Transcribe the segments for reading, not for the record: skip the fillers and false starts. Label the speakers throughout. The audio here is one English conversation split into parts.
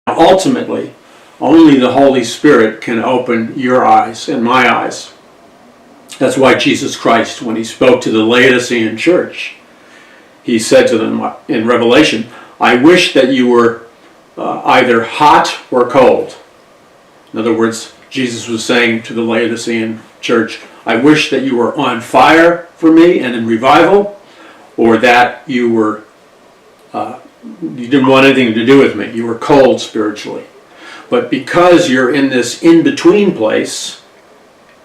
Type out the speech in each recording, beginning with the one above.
Speaker 1: Ultimately, only the Holy Spirit can open your eyes and my eyes. That's why Jesus Christ, when he spoke to the Laodicean church, he said to them in Revelation, I wish that you were either hot or cold. In other words, Jesus was saying to the Laodicean church, I wish that you were on fire for me and in revival, or that you were you didn't want anything to do with me. You were cold spiritually. But because you're in this in-between place,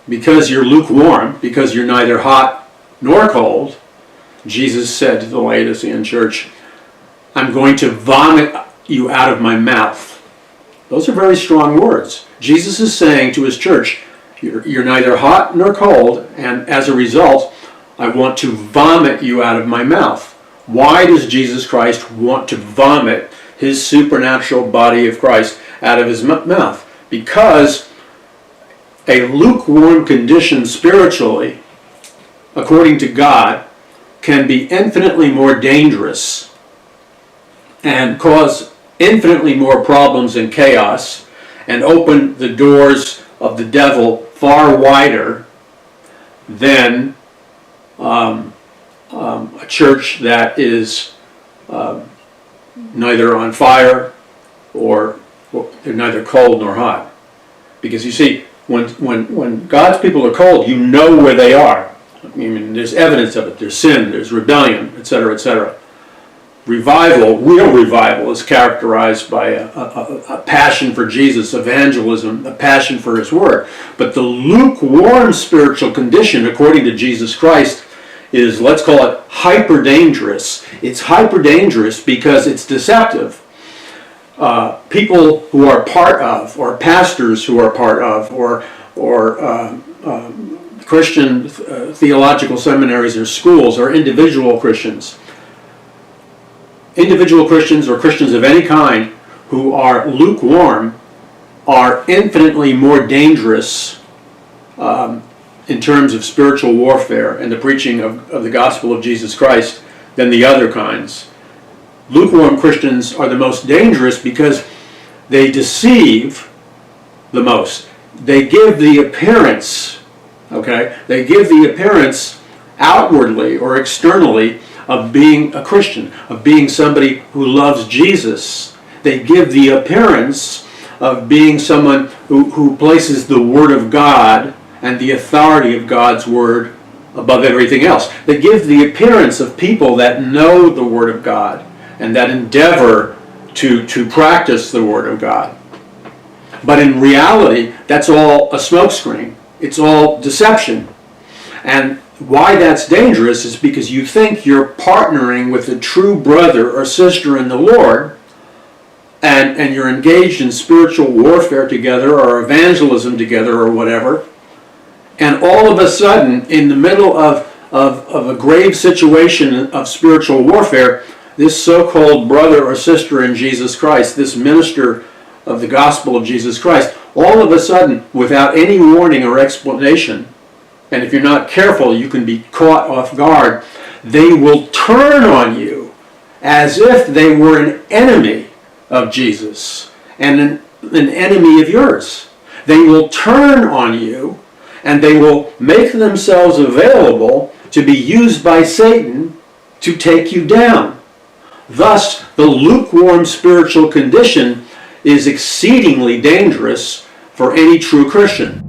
Speaker 1: because you're lukewarm, because you're neither hot nor cold, Jesus said to the Laodicean church, I'm going to vomit you out of my mouth. Those are very strong words. Jesus is saying to his church, you're neither hot nor cold, and as a result, I want to vomit you out of my mouth. Why does Jesus Christ want to vomit his supernatural body of Christ out of his mouth? Because a lukewarm condition spiritually, according to God, can be infinitely more dangerous and cause infinitely more problems and chaos and open the doors of the devil far wider than a church that is neither on fire or they're neither cold nor hot. Because you see, when God's people are cold, you know where they are. I mean, there's evidence of it. There's sin, there's rebellion, etc., etc. Revival, real revival, is characterized by a passion for Jesus, evangelism, a passion for his word. But the lukewarm spiritual condition, according to Jesus Christ, is, let's call it, hyper dangerous. It's hyper dangerous because it's deceptive. People who are part of, or pastors who are part of, or Christian theological seminaries or schools, or individual Christians or Christians of any kind who are lukewarm are infinitely more dangerous in terms of spiritual warfare and the preaching of the gospel of Jesus Christ than the other kinds. Lukewarm Christians are the most dangerous because they deceive the most. They give the appearance, they give the appearance outwardly or externally of being a Christian, of being somebody who loves Jesus. They give the appearance of being someone who places the Word of God and the authority of God's Word above everything else. They give the appearance of people that know the Word of God and that endeavor to practice the Word of God. But in reality, that's all a smokescreen. It's all deception. And why that's dangerous is because you think you're partnering with a true brother or sister in the Lord, and you're engaged in spiritual warfare together or evangelism together or whatever, and all of a sudden, in the middle of a grave situation of spiritual warfare, this so-called brother or sister in Jesus Christ, this minister of the gospel of Jesus Christ, all of a sudden, without any warning or explanation, and if you're not careful, you can be caught off guard, they will turn on you as if they were an enemy of Jesus and an enemy of yours. They will turn on you and they will make themselves available to be used by Satan to take you down. Thus, the lukewarm spiritual condition is exceedingly dangerous for any true Christian.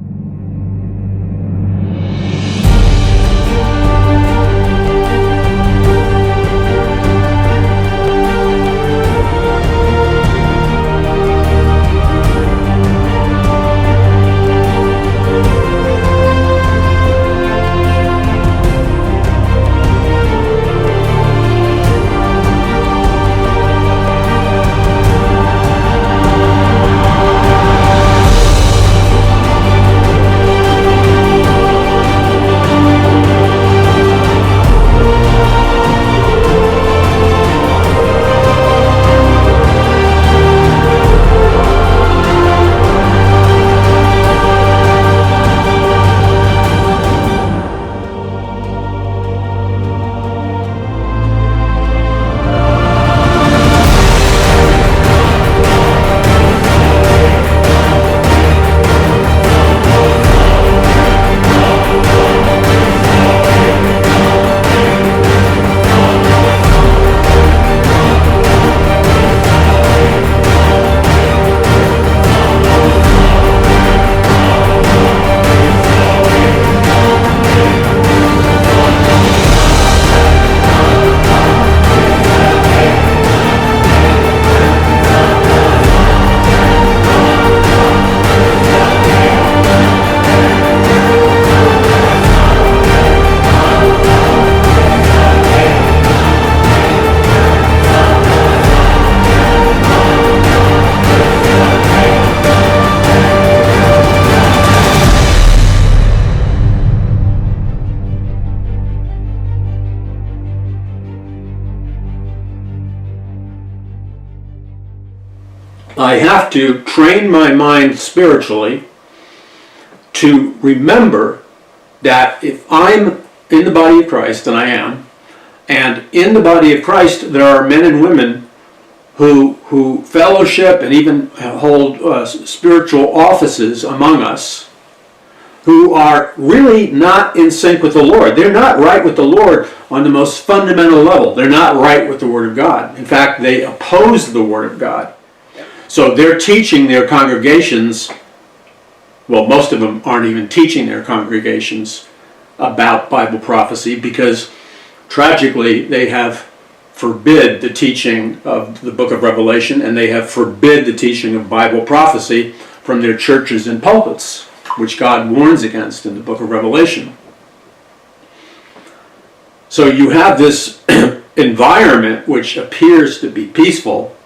Speaker 1: I have to train my mind spiritually to remember that if I'm in the body of Christ, and I am, and in the body of Christ there are men and women who fellowship and even hold spiritual offices among us, who are really not in sync with the Lord. They're not right with the Lord on the most fundamental level. They're not right with the Word of God. In fact, they oppose the Word of God. So they're teaching their congregations, well, most of them aren't even teaching their congregations about Bible prophecy, because tragically they have forbid the teaching of the book of Revelation, and they have forbid the teaching of Bible prophecy from their churches and pulpits, which God warns against in the book of Revelation. So you have this environment which appears to be peaceful,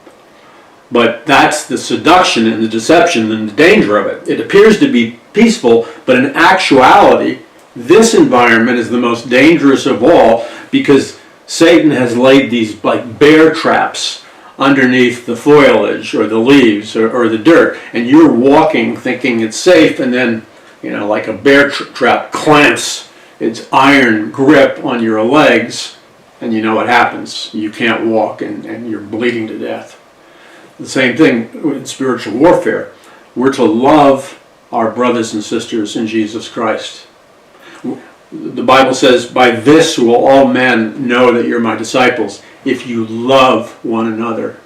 Speaker 1: but that's the seduction and the deception and the danger of it. It appears to be peaceful, but in actuality, this environment is the most dangerous of all, because Satan has laid these like bear traps underneath the foliage or the leaves or the dirt, and you're walking thinking it's safe, and then, like a bear trap clamps its iron grip on your legs, and you know what happens. You can't walk, and you're bleeding to death. The same thing with spiritual warfare. We're to love our brothers and sisters in Jesus Christ. The Bible says, by this will all men know that you're my disciples, if you love one another.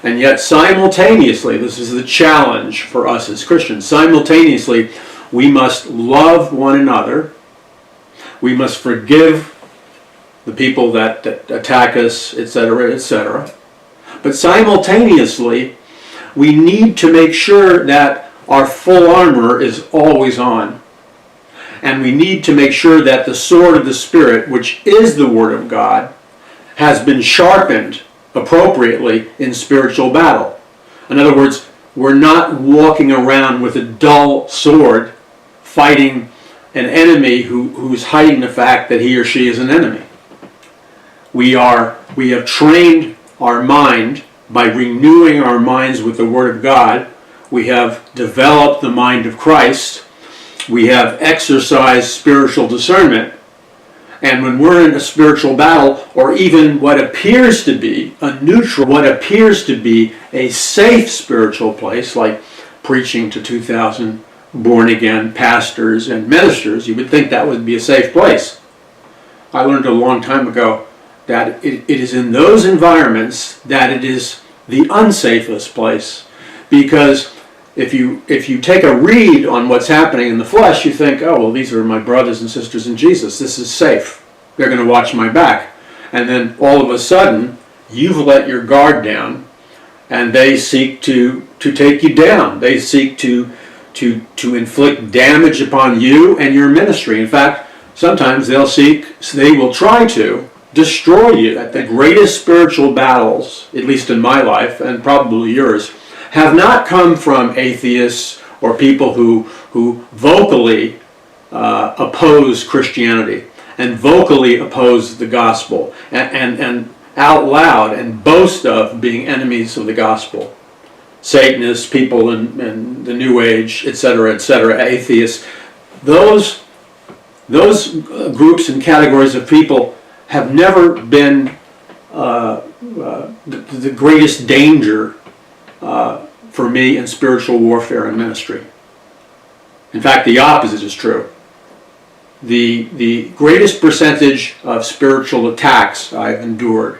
Speaker 1: And yet simultaneously, this is the challenge for us as Christians, simultaneously we must love one another, we must forgive the people that attack us, etc., etc. But simultaneously, we need to make sure that our full armor is always on. And we need to make sure that the sword of the Spirit, which is the Word of God, has been sharpened appropriately in spiritual battle. In other words, we're not walking around with a dull sword fighting an enemy who's hiding the fact that he or she is an enemy. We have trained our mind by renewing our minds with the Word of God. We have developed the mind of Christ. We have exercised spiritual discernment. And when we're in a spiritual battle, or even what appears to be a neutral, what appears to be a safe spiritual place, like preaching to 2,000 born-again pastors and ministers, you would think that would be a safe place. I learned a long time ago that it is in those environments that it is the unsafest place, because if you take a read on what's happening in the flesh, you think, oh, well, these are my brothers and sisters in Jesus. This is safe. They're going to watch my back. And then all of a sudden, you've let your guard down, and they seek to take you down. They seek to inflict damage upon you and your ministry. In fact, sometimes they will try to destroy you. That the greatest spiritual battles, at least in my life, and probably yours, have not come from atheists or people who vocally oppose Christianity and vocally oppose the gospel and out loud and boast of being enemies of the gospel. Satanists, people in the New Age, etc., atheists. Those groups and categories of people have never been the greatest danger for me in spiritual warfare and ministry. In fact, the opposite is true. The greatest percentage of spiritual attacks I've endured,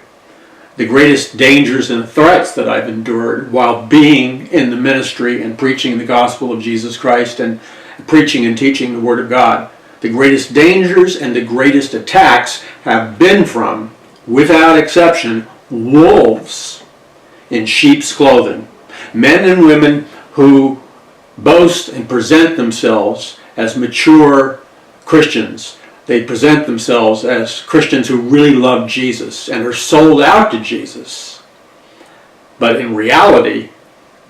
Speaker 1: the greatest dangers and threats that I've endured while being in the ministry and preaching the gospel of Jesus Christ and preaching and teaching the Word of God, the greatest dangers and the greatest attacks have been from, without exception, wolves in sheep's clothing. Men and women who boast and present themselves as mature Christians. They present themselves as Christians who really love Jesus and are sold out to Jesus. But in reality,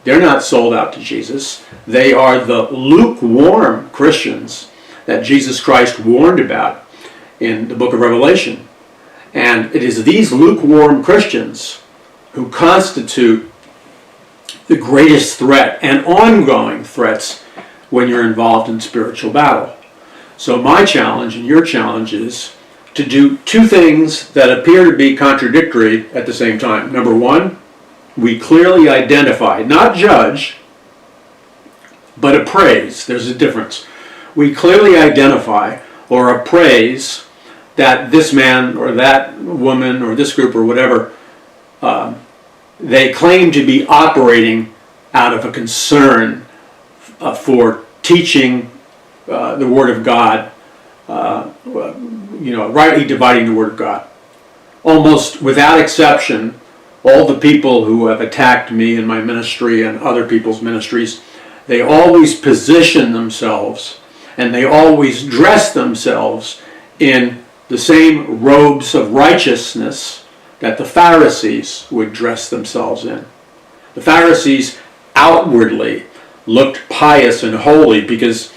Speaker 1: they're not sold out to Jesus. They are the lukewarm Christians that Jesus Christ warned about in the book of Revelation. And it is these lukewarm Christians who constitute the greatest threat and ongoing threats when you're involved in spiritual battle. So my challenge and your challenge is to do two things that appear to be contradictory at the same time. Number one, we clearly identify, not judge, but appraise. There's a difference. We clearly identify or appraise that this man or that woman or this group or whatever, they claim to be operating out of a concern for teaching the Word of God, rightly dividing the Word of God. Almost without exception, all the people who have attacked me in my ministry and other people's ministries, they always position themselves and they always dress themselves in the same robes of righteousness that the Pharisees would dress themselves in. The Pharisees outwardly looked pious and holy because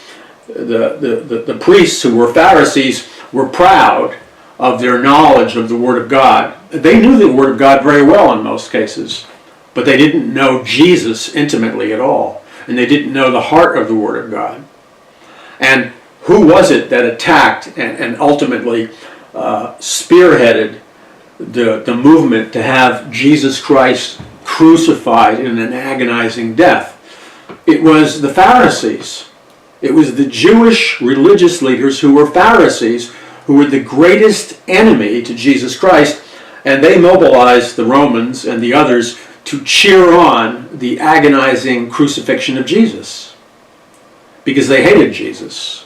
Speaker 1: the priests who were Pharisees were proud of their knowledge of the Word of God. They knew the Word of God very well in most cases, but they didn't know Jesus intimately at all, and they didn't know the heart of the Word of God. And who was it that attacked and ultimately spearheaded the movement to have Jesus Christ crucified in an agonizing death? It was the Pharisees. It was the Jewish religious leaders who were Pharisees, who were the greatest enemy to Jesus Christ, and they mobilized the Romans and the others to cheer on the agonizing crucifixion of Jesus, because they hated Jesus.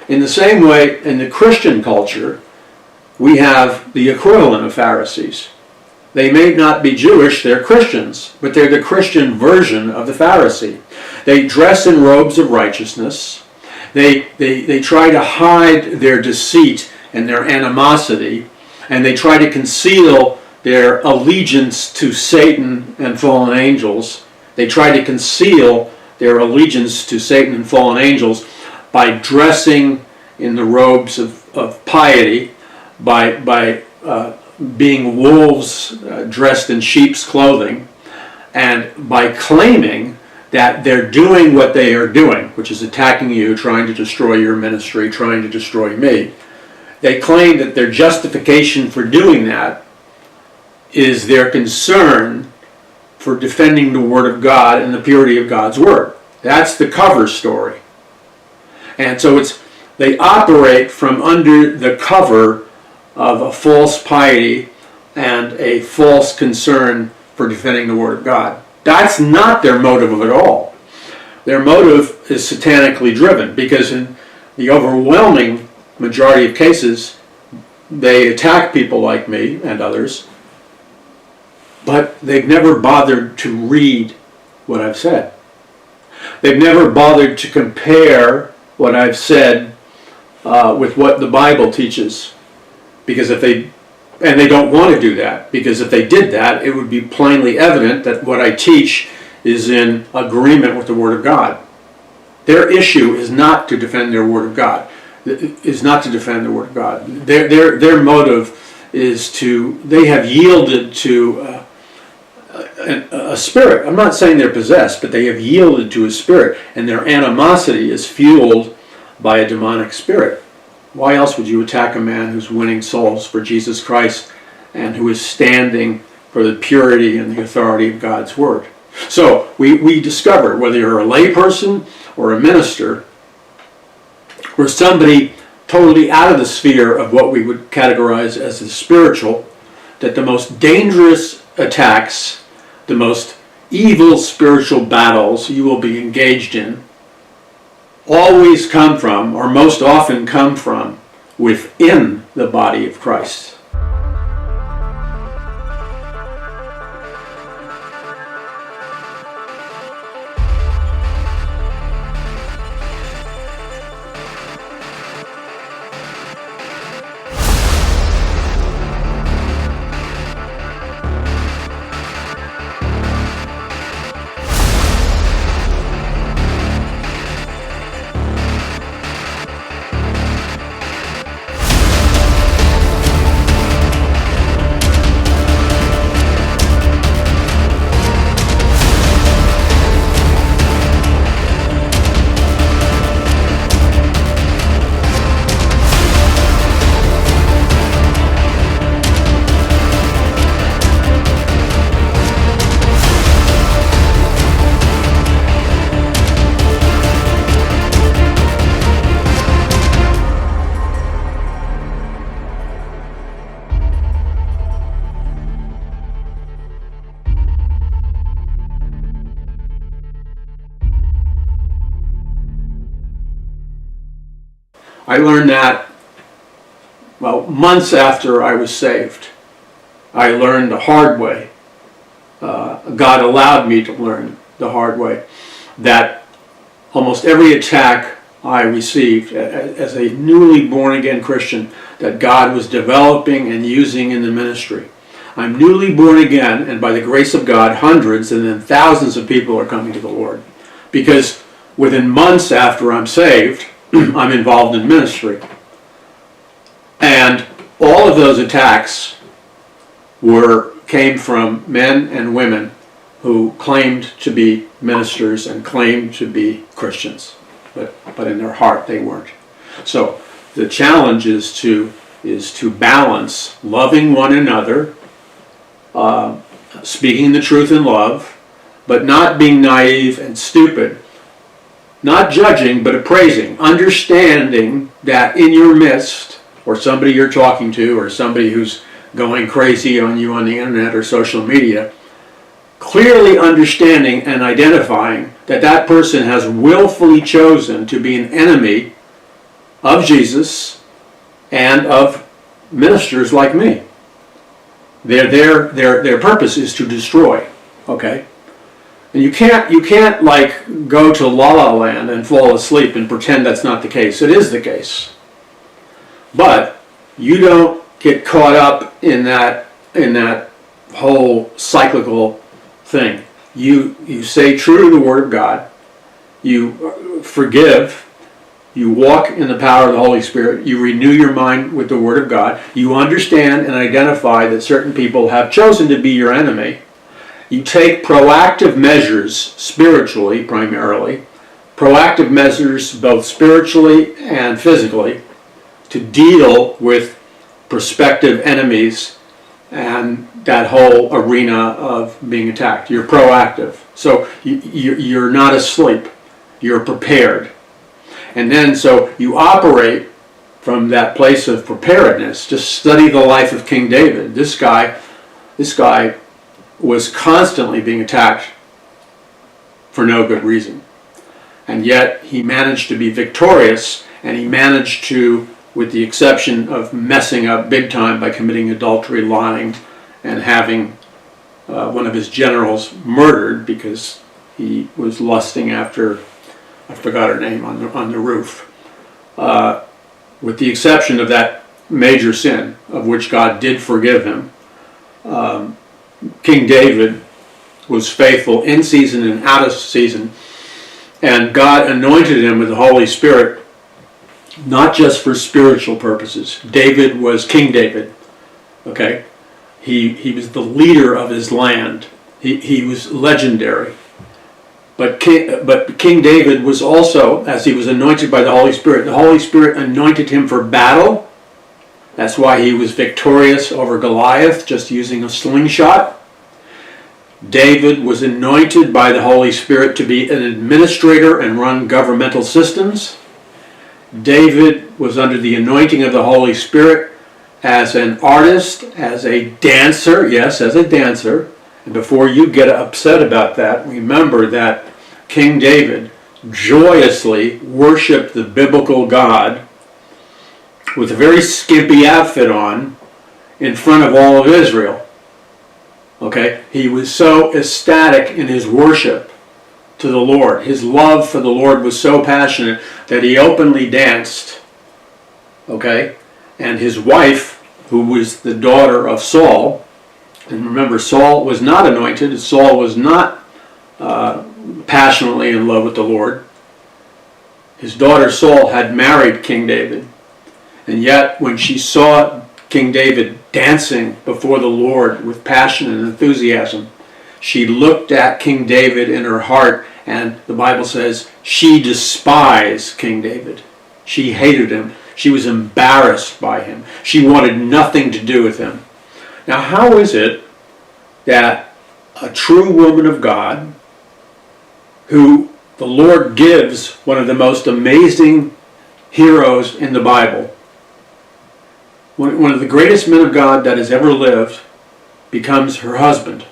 Speaker 1: In the same way, in the Christian culture, we have the equivalent of Pharisees. They may not be Jewish, they're Christians, but they're the Christian version of the Pharisee. They dress in robes of righteousness. They try to hide their deceit and their animosity, and they try to conceal their allegiance to Satan and fallen angels. They try to conceal their allegiance to Satan and fallen angels by dressing in the robes of piety, by being wolves dressed in sheep's clothing, and by claiming that they're doing what they are doing, which is attacking you, trying to destroy your ministry, trying to destroy me. They claim that their justification for doing that is their concern for defending the Word of God and the purity of God's Word. That's the cover story. And so they operate from under the cover of a false piety and a false concern for defending the Word of God. That's not their motive at all. Their motive is satanically driven, because in the overwhelming majority of cases, they attack people like me and others, but they've never bothered to read what I've said. They've never bothered to compare what I've said with what the Bible teaches, because and they don't want to do that, because if they did that, it would be plainly evident that what I teach is in agreement with the Word of God. Their issue is not to defend their Word of God. Is not to defend the Word of God. Their motive is they have yielded to a spirit. I'm not saying they're possessed, but they have yielded to a spirit, and their animosity is fueled by a demonic spirit. Why else would you attack a man who's winning souls for Jesus Christ and who is standing for the purity and the authority of God's Word? So we discover, whether you're a layperson or a minister, or somebody totally out of the sphere of what we would categorize as the spiritual, that the most dangerous attacks, the most evil spiritual battles you will be engaged in, always come from, or most often come from, within the body of Christ. I learned that, well, months after I was saved. I learned the hard way. God allowed me to learn the hard way that almost every attack I received as a newly born-again Christian that God was developing and using in the ministry. I'm newly born again, and by the grace of God, hundreds and then thousands of people are coming to the Lord. Because within months after I'm saved, I'm involved in ministry. And all of those attacks came from men and women who claimed to be ministers and claimed to be Christians, but in their heart they weren't. So the challenge is to balance loving one another, speaking the truth in love, but not being naive and stupid, not judging but appraising, understanding that in your midst, or somebody you're talking to, or somebody who's going crazy on you on the internet or social media, clearly understanding and identifying that that person has willfully chosen to be an enemy of Jesus and of ministers like me. Their purpose is to destroy, okay? And you can't like go to La La Land and fall asleep and pretend that's not the case. It is the case. But you don't get caught up in that whole cyclical thing. You stay true to the Word of God. You forgive. You walk in the power of the Holy Spirit. You renew your mind with the Word of God. You understand and identify that certain people have chosen to be your enemy. You take proactive measures, spiritually primarily, proactive measures both spiritually and physically, to deal with prospective enemies and that whole arena of being attacked. You're proactive. So you're not asleep. You're prepared. And then so you operate from that place of preparedness. Just study the life of King David. This guy was constantly being attacked for no good reason. And yet he managed to be victorious, and he managed to, with the exception of messing up big time by committing adultery, lying, and having one of his generals murdered because he was lusting after, I forgot her name, on the roof. With the exception of that major sin, of which God did forgive him, King David was faithful in season and out of season, and God anointed him with the Holy Spirit, not just for spiritual purposes. David was King David, okay? He was the leader of his land. He was legendary. But King David was also, as he was anointed by the Holy Spirit anointed him for battle. That's why he was victorious over Goliath, just using a slingshot. David was anointed by the Holy Spirit to be an administrator and run governmental systems. David was under the anointing of the Holy Spirit as an artist, as a dancer, yes, as a dancer. And before you get upset about that, remember that King David joyously worshiped the biblical God with a very skimpy outfit on in front of all of Israel. Okay? He was so ecstatic in his worship to the Lord. His love for the Lord was so passionate that he openly danced. Okay? And his wife, who was the daughter of Saul, and remember, Saul was not anointed. Saul was not passionately in love with the Lord. His daughter Saul had married King David. And yet, when she saw King David dancing before the Lord with passion and enthusiasm, she looked at King David in her heart, and the Bible says she despised King David. She hated him. She was embarrassed by him. She wanted nothing to do with him. Now, how is it that a true woman of God, who the Lord gives one of the most amazing heroes in the Bible, one of the greatest men of God that has ever lived, becomes her husband?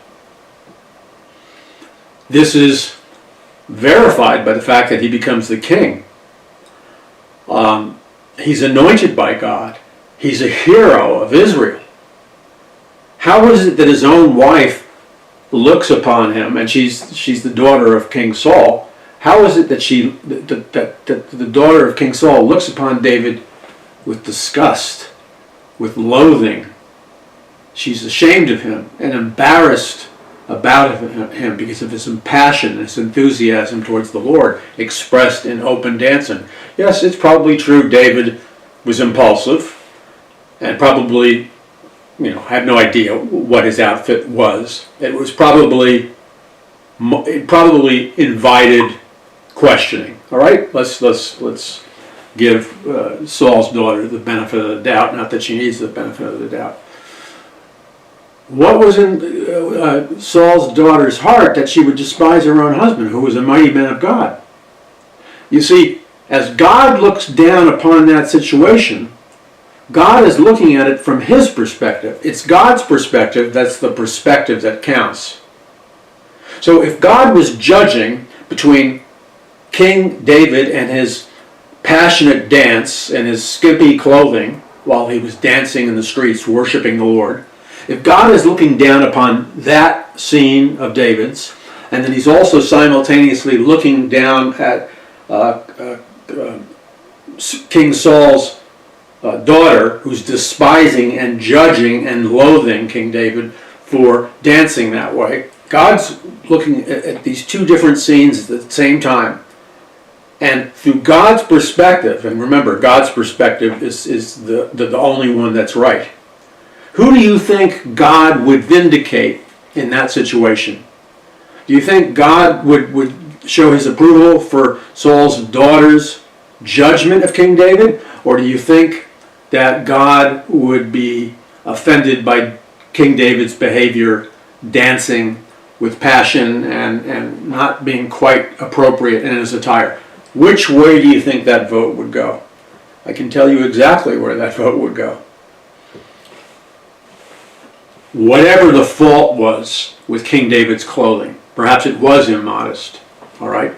Speaker 1: This is verified by the fact that he becomes the king. He's anointed by God. He's a hero of Israel. How is it that his own wife looks upon him, and she's the daughter of King Saul? How is it that that the daughter of King Saul looks upon David with disgust, with loathing? She's ashamed of him and embarrassed about him because of his passion and his enthusiasm towards the Lord expressed in open dancing. Yes, it's probably true David was impulsive and probably, had no idea what his outfit was. It probably invited questioning. All right, let's give Saul's daughter the benefit of the doubt. Not that she needs the benefit of the doubt. What was in Saul's daughter's heart that she would despise her own husband, who was a mighty man of God? You see, as God looks down upon that situation, God is looking at it from his perspective. It's God's perspective that's the perspective that counts. So if God was judging between King David and his passionate dance and his skimpy clothing while he was dancing in the streets worshiping the Lord, if God is looking down upon that scene of David's, and then he's also simultaneously looking down at King Saul's daughter, who's despising and judging and loathing King David for dancing that way, God's looking at these two different scenes at the same time. And through God's perspective, and remember, God's perspective is the only one that's right. Who do you think God would vindicate in that situation? Do you think God would show his approval for Saul's daughter's judgment of King David? Or do you think that God would be offended by King David's behavior, dancing with passion and not being quite appropriate in his attire? Which way do you think that vote would go? I can tell you exactly where that vote would go. Whatever the fault was with King David's clothing, perhaps it was immodest, all right?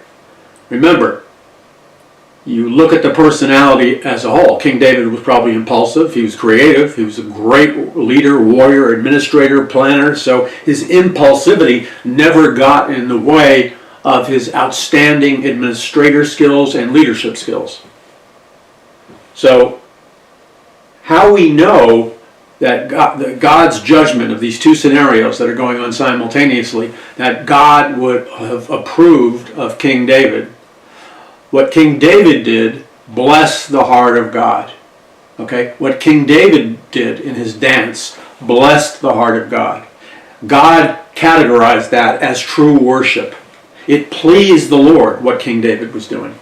Speaker 1: Remember, you look at the personality as a whole. King David was probably impulsive, he was creative, he was a great leader, warrior, administrator, planner, so his impulsivity never got in the way of his outstanding administrator skills and leadership skills. So, how we know that God's judgment of these two scenarios that are going on simultaneously, that God would have approved of King David. What King David did blessed the heart of God. Okay? What King David did in his dance blessed the heart of God. God categorized that as true worship. It pleased the Lord what King David was doing.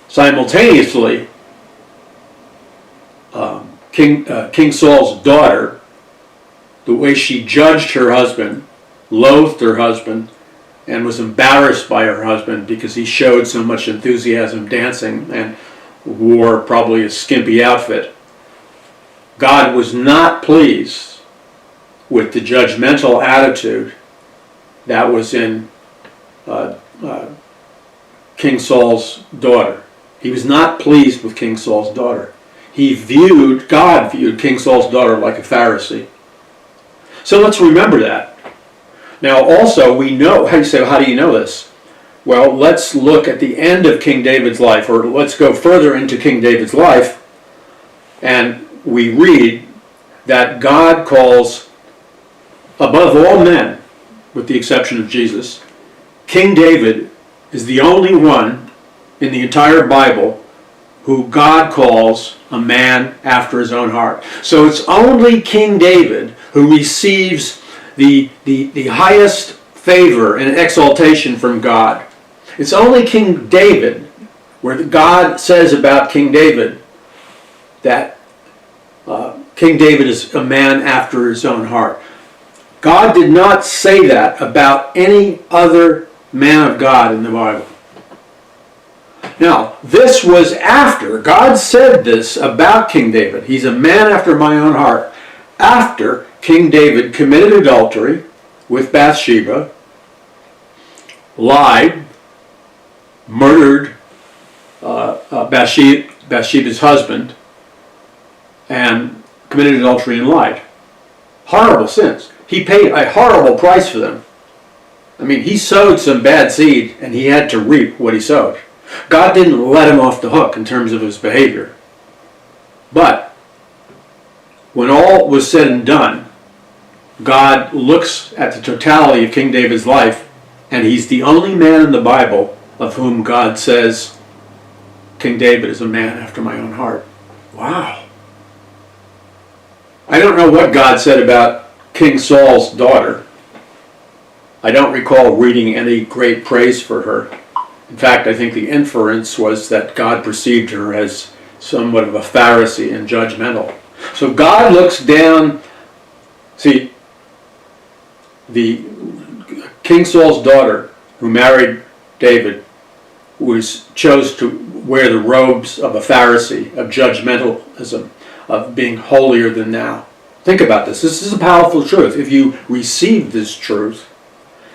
Speaker 1: Simultaneously, King Saul's daughter, the way she judged her husband, loathed her husband, and was embarrassed by her husband because he showed so much enthusiasm dancing and wore probably a skimpy outfit. God was not pleased with the judgmental attitude that was in King Saul's daughter. He was not pleased with King Saul's daughter. God viewed King Saul's daughter like a Pharisee. So let's remember that. Now also we know, how do you know this? Well, let's look at the end of King David's life, or let's go further into King David's life, and we read that God calls, above all men, with the exception of Jesus, King David is the only one in the entire Bible who God calls a man after his own heart. So it's only King David who receives the highest favor and exaltation from God. It's only King David where God says about King David that King David is a man after his own heart. God did not say that about any other man of God in the Bible. Now, this was after God said this about King David. He's a man after my own heart. After King David committed adultery with Bathsheba, lied, murdered Bathsheba's husband and committed adultery and lied. Horrible sins. He paid a horrible price for them. I mean, he sowed some bad seed and he had to reap what he sowed. God didn't let him off the hook in terms of his behavior. But when all was said and done, God looks at the totality of King David's life, and he's the only man in the Bible of whom God says, King David is a man after my own heart. Wow. I don't know what God said about King Saul's daughter. I don't recall reading any great praise for her. In fact, I think the inference was that God perceived her as somewhat of a Pharisee and judgmental. So God looks down. See, the King Saul's daughter, who married David, chose to wear the robes of a Pharisee, of judgmentalism, of being holier than thou. Think about this. This is a powerful truth. If you receive this truth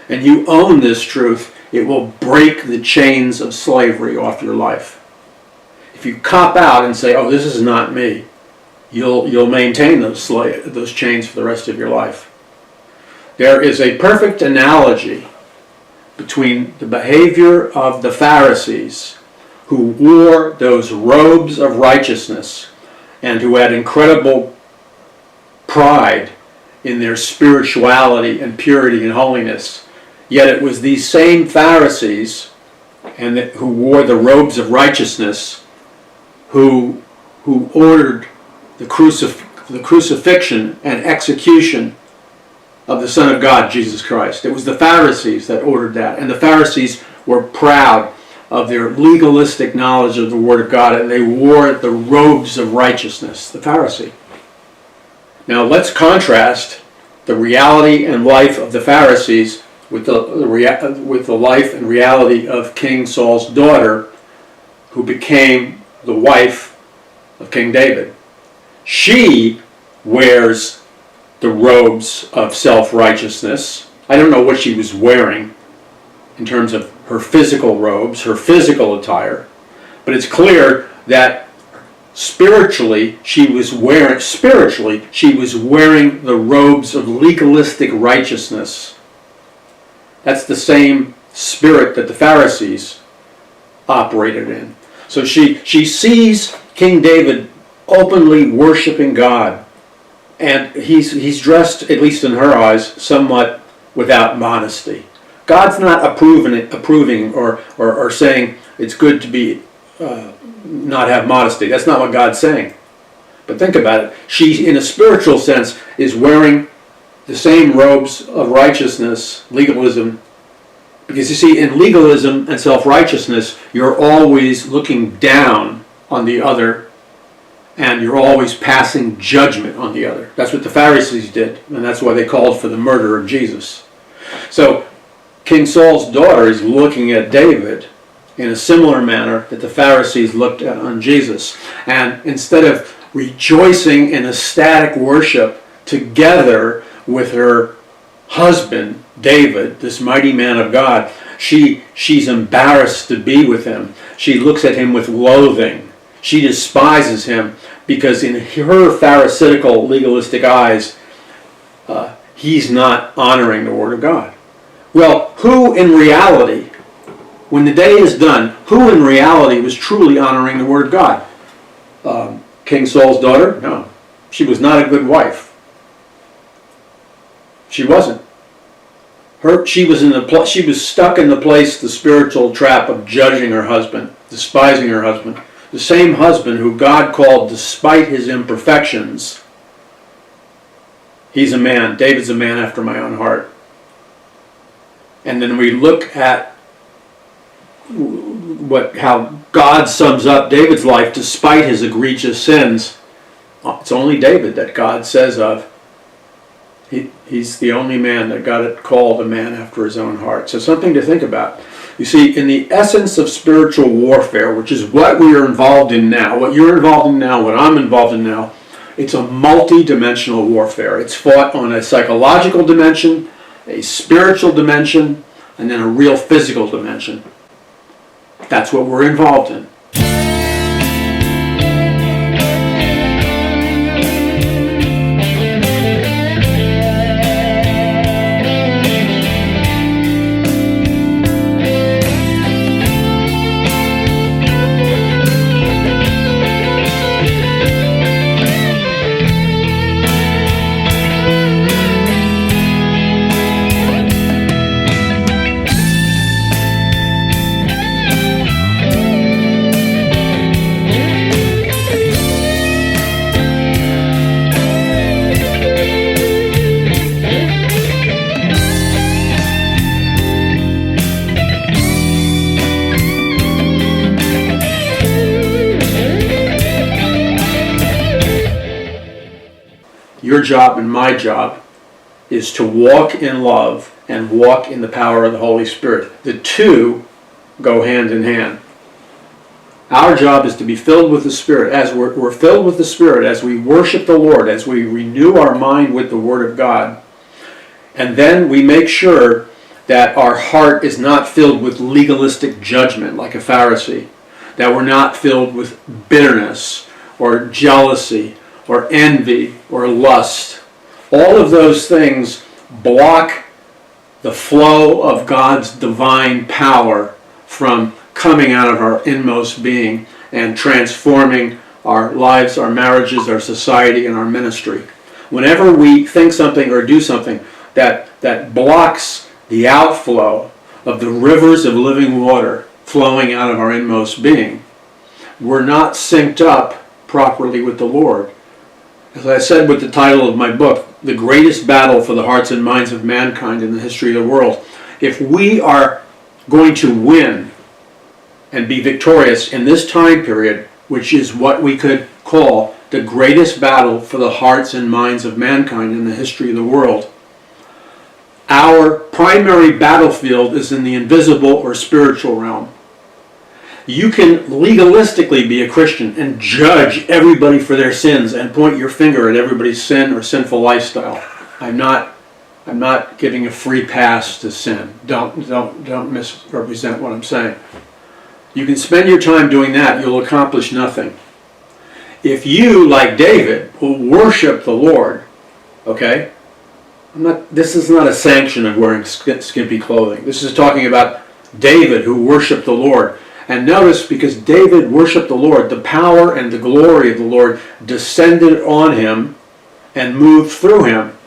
Speaker 1: and you own this truth, it will break the chains of slavery off your life. If you cop out and say, "Oh, this is not me," you'll maintain those chains for the rest of your life. There is a perfect analogy between the behavior of the Pharisees, who wore those robes of righteousness and who had incredible pride in their spirituality and purity and holiness. Yet it was these same Pharisees who wore the robes of righteousness who ordered the crucifixion and execution of the Son of God, Jesus Christ. It was the Pharisees that ordered that, and the Pharisees were proud of their legalistic knowledge of the Word of God, and they wore the robes of righteousness, the Pharisee. Now let's contrast the reality and life of the Pharisees with the life and reality of King Saul's daughter, who became the wife of King David. She wears the robes of self-righteousness. I don't know what she was wearing in terms of her physical robes, her physical attire, but it's clear that spiritually she was wearing the robes of legalistic righteousness. That's the same spirit that the Pharisees operated in. So she sees King David openly worshiping God, and he's dressed, at least in her eyes, somewhat without modesty. God's not approving or saying it's good to be not have modesty. That's not what God's saying. But think about it. She, in a spiritual sense, is wearing the same robes of righteousness, legalism. Because you see, in legalism and self-righteousness, you're always looking down on the other, and you're always passing judgment on the other. That's what the Pharisees did, and that's why they called for the murder of Jesus. So King Saul's daughter is looking at David in a similar manner that the Pharisees looked at on Jesus. And instead of rejoicing in ecstatic worship together with her husband, David, this mighty man of God, she's embarrassed to be with him. She looks at him with loathing. She despises him because in her Pharisaical, legalistic eyes, he's not honoring the Word of God. Well, who in reality, when the day is done, who in reality was truly honoring the Word of God? King Saul's daughter? No. She was not a good wife. She wasn't. She was stuck in the place, the spiritual trap of judging her husband, despising her husband. The same husband who God called, despite his imperfections, he's a man. David's a man after my own heart. And then we look at how God sums up David's life despite his egregious sins. It's only David that God says of. He's the only man that God called a man after his own heart. So something to think about. You see, in the essence of spiritual warfare, which is what we are involved in now, what you're involved in now, what I'm involved in now, it's a multi-dimensional warfare. It's fought on a psychological dimension, a spiritual dimension, and then a real physical dimension. That's what we're involved in. your job and my job is to walk in love and walk in the power of the Holy Spirit. The two go hand in hand. Our job is to be filled with the Spirit. As we're filled with the Spirit, as we worship the Lord, as we renew our mind with the Word of God, and then we make sure that our heart is not filled with legalistic judgment like a Pharisee, that we're not filled with bitterness or jealousy or envy or lust. All of those things block the flow of God's divine power from coming out of our inmost being and transforming our lives, our marriages, our society, and our ministry. Whenever we think something or do something that blocks the outflow of the rivers of living water flowing out of our inmost being, we're not synced up properly with the Lord. As I said with the title of my book, The Greatest Battle for the Hearts and Minds of Mankind in the History of the World, if we are going to win and be victorious in this time period, which is what we could call the greatest battle for the hearts and minds of mankind in the history of the world, our primary battlefield is in the invisible or spiritual realm. You can legalistically be a Christian and judge everybody for their sins and point your finger at everybody's sin or sinful lifestyle. I'm not giving a free pass to sin. Don't misrepresent what I'm saying. You can spend your time doing that, you'll accomplish nothing. If you, like David, will worship the Lord, okay? This is not a sanction of wearing skimpy clothing. This is talking about David who worshiped the Lord. And notice, because David worshiped the Lord, the power and the glory of the Lord descended on him and moved through him.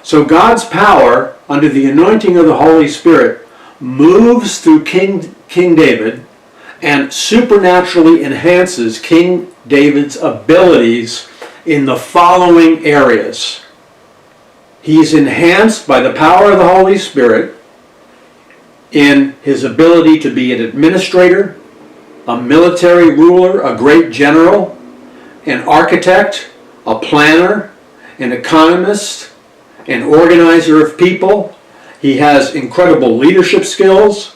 Speaker 1: So God's power, under the anointing of the Holy Spirit, moves through King David and supernaturally enhances King David's abilities in the following areas. He's enhanced by the power of the Holy Spirit in his ability to be an administrator, a military ruler, a great general, an architect, a planner, an economist, an organizer of people. He has incredible leadership skills,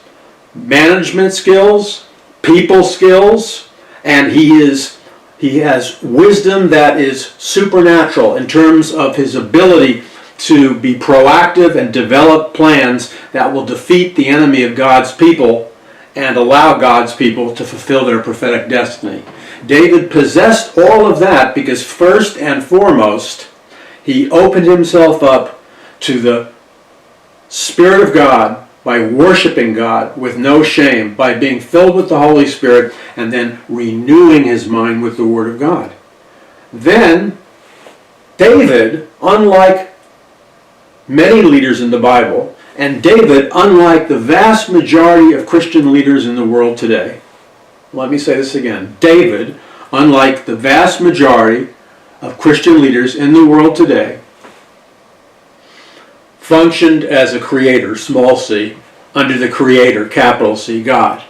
Speaker 1: management skills, people skills, and he has wisdom that is supernatural in terms of his ability to be proactive and develop plans that will defeat the enemy of God's people and allow God's people to fulfill their prophetic destiny. David possessed all of that because first and foremost, he opened himself up to the Spirit of God by worshiping God with no shame, by being filled with the Holy Spirit and then renewing his mind with the Word of God. Then, David, unlike many leaders in the Bible, and David, unlike the vast majority of Christian leaders in the world today, let me say this again, David, unlike the vast majority of Christian leaders in the world today, functioned as a creator, small c, under the Creator, capital C, God.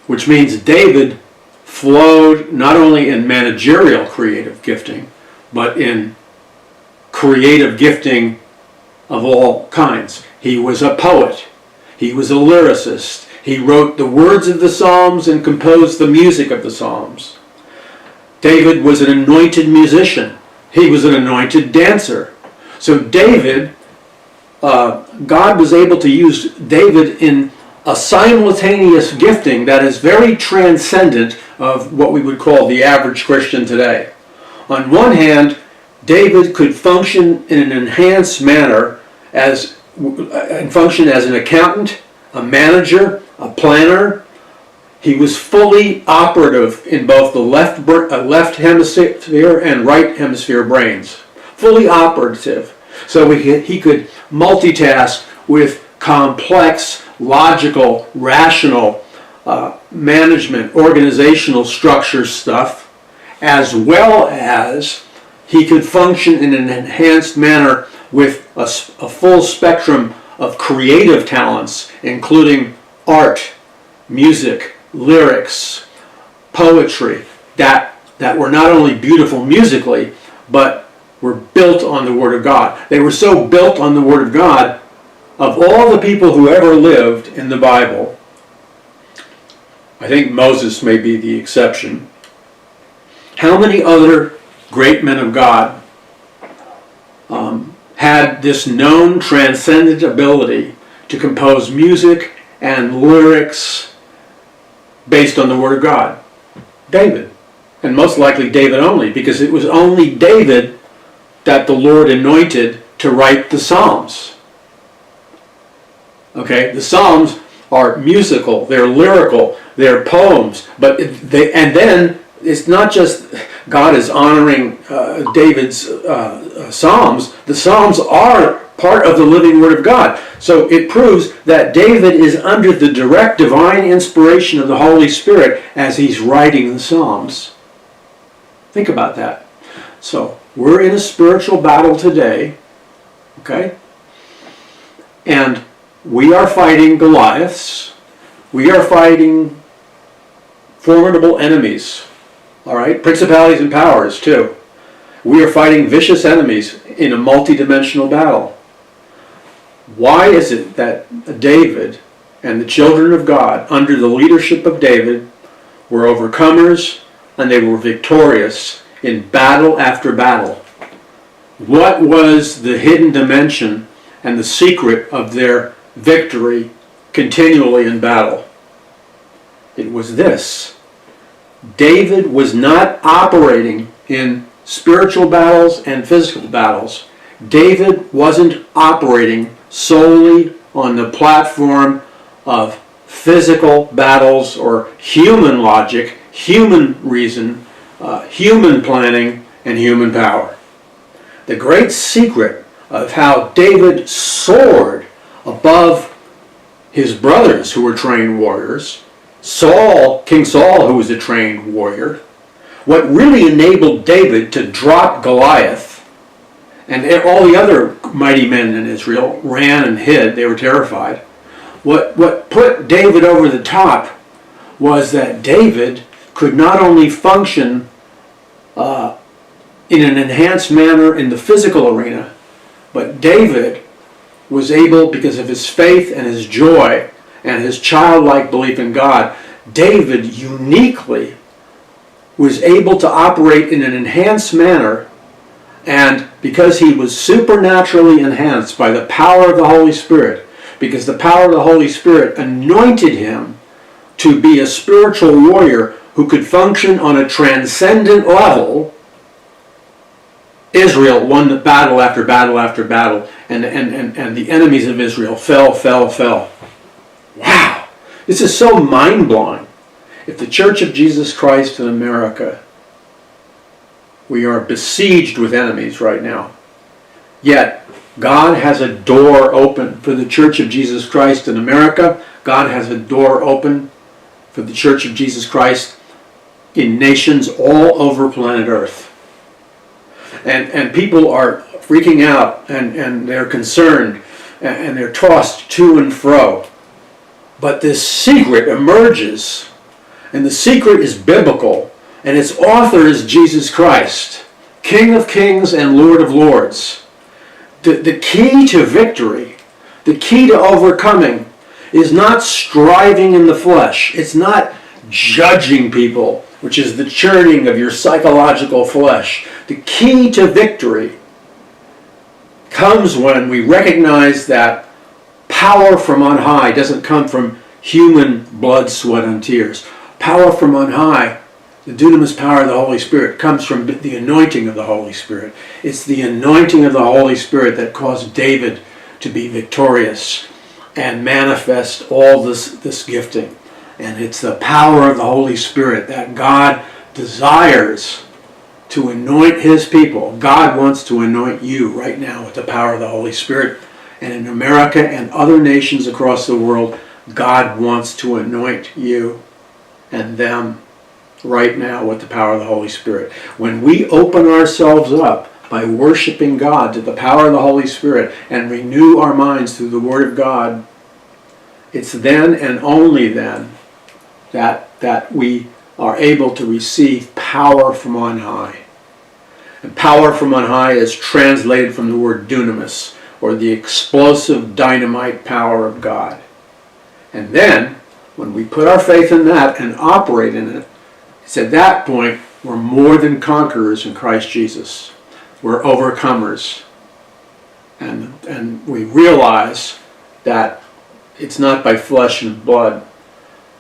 Speaker 1: Which means David flowed not only in managerial creative gifting, but in creative gifting of all kinds. He was a poet. He was a lyricist. He wrote the words of the Psalms and composed the music of the Psalms. David was an anointed musician. He was an anointed dancer. So David, God was able to use David in a simultaneous gifting that is very transcendent of what we would call the average Christian today. On one hand, David could function in an enhanced manner and function as an accountant, a manager, a planner. He was fully operative in both the left hemisphere and right hemisphere brains. Fully operative. So he could multitask with complex, logical, rational management, organizational structure stuff, as well as he could function in an enhanced manner with a full spectrum of creative talents, including art, music, lyrics, poetry, that were not only beautiful musically, but were built on the Word of God. They were so built on the Word of God, of all the people who ever lived in the Bible, I think Moses may be the exception. How many other great men of God had this known transcendent ability to compose music and lyrics based on the Word of God? David. And most likely David only, because it was only David that the Lord anointed to write the Psalms. Okay, the Psalms are musical, they're lyrical, they're poems, but then it's not just God is honoring David's Psalms. The Psalms are part of the living Word of God. So it proves that David is under the direct divine inspiration of the Holy Spirit as he's writing the Psalms. Think about that. So we're in a spiritual battle today, okay? And we are fighting Goliaths. We are fighting formidable enemies, all right? Principalities and powers, too. We are fighting vicious enemies in a multi-dimensional battle. Why is it that David and the children of God, under the leadership of David, were overcomers and they were victorious in battle after battle? What was the hidden dimension and the secret of their victory continually in battle? It was this. David was not operating in spiritual battles and physical battles. David wasn't operating solely on the platform of physical battles or human logic, human reason, human planning, and human power. The great secret of how David soared above his brothers who were trained warriors, King Saul, who was a trained warrior, what really enabled David to drop Goliath, and all the other mighty men in Israel ran and hid, they were terrified. What put David over the top was that David could not only function in an enhanced manner in the physical arena, but David was able, because of his faith and his joy and his childlike belief in God, David uniquely was able to operate in an enhanced manner, and because he was supernaturally enhanced by the power of the Holy Spirit, because the power of the Holy Spirit anointed him to be a spiritual warrior who could function on a transcendent level, Israel won the battle after battle after battle, and the enemies of Israel fell. Wow! This is so mind-blowing. If the Church of Jesus Christ in America, we are besieged with enemies right now, yet God has a door open for the Church of Jesus Christ in America. God has a door open for the Church of Jesus Christ in nations all over planet Earth. And people are freaking out, and they're concerned, and they're tossed to and fro. But this secret emerges, and the secret is biblical, and its author is Jesus Christ, King of Kings and Lord of Lords. The key to victory, the key to overcoming, is not striving in the flesh. It's not judging people, which is the churning of your psychological flesh. The key to victory comes when we recognize that power from on high doesn't come from human blood, sweat, and tears. Power from on high, the dunamis power of the Holy Spirit, comes from the anointing of the Holy Spirit. It's the anointing of the Holy Spirit that caused David to be victorious and manifest all this gifting. And it's the power of the Holy Spirit that God desires to anoint His people. God wants to anoint you right now with the power of the Holy Spirit. And in America and other nations across the world, God wants to anoint you and them right now with the power of the Holy Spirit. When we open ourselves up by worshiping God to the power of the Holy Spirit and renew our minds through the Word of God, it's then and only then that we are able to receive power from on high. And power from on high is translated from the word dunamis, or the explosive dynamite power of God. And then, when we put our faith in that and operate in it, it's at that point we're more than conquerors in Christ Jesus. We're overcomers. And we realize that it's not by flesh and blood,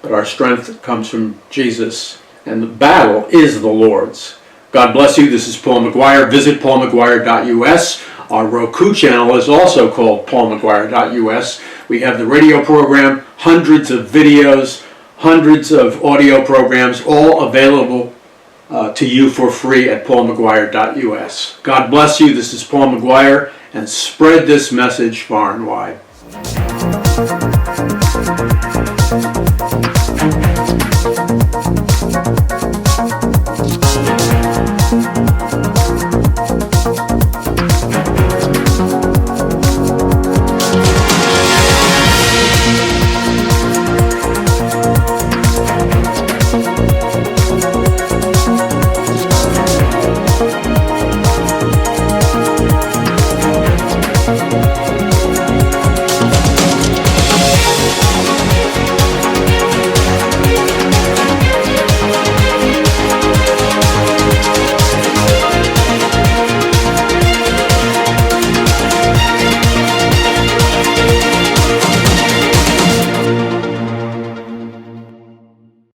Speaker 1: but our strength comes from Jesus, and the battle is the Lord's. God bless you. This is Paul McGuire. Visit paulmcguire.us. Our Roku channel is also called paulmcguire.us. We have the radio program, hundreds of videos, hundreds of audio programs, all available to you for free at paulmcguire.us. God bless you. This is Paul McGuire, and spread this message far and wide.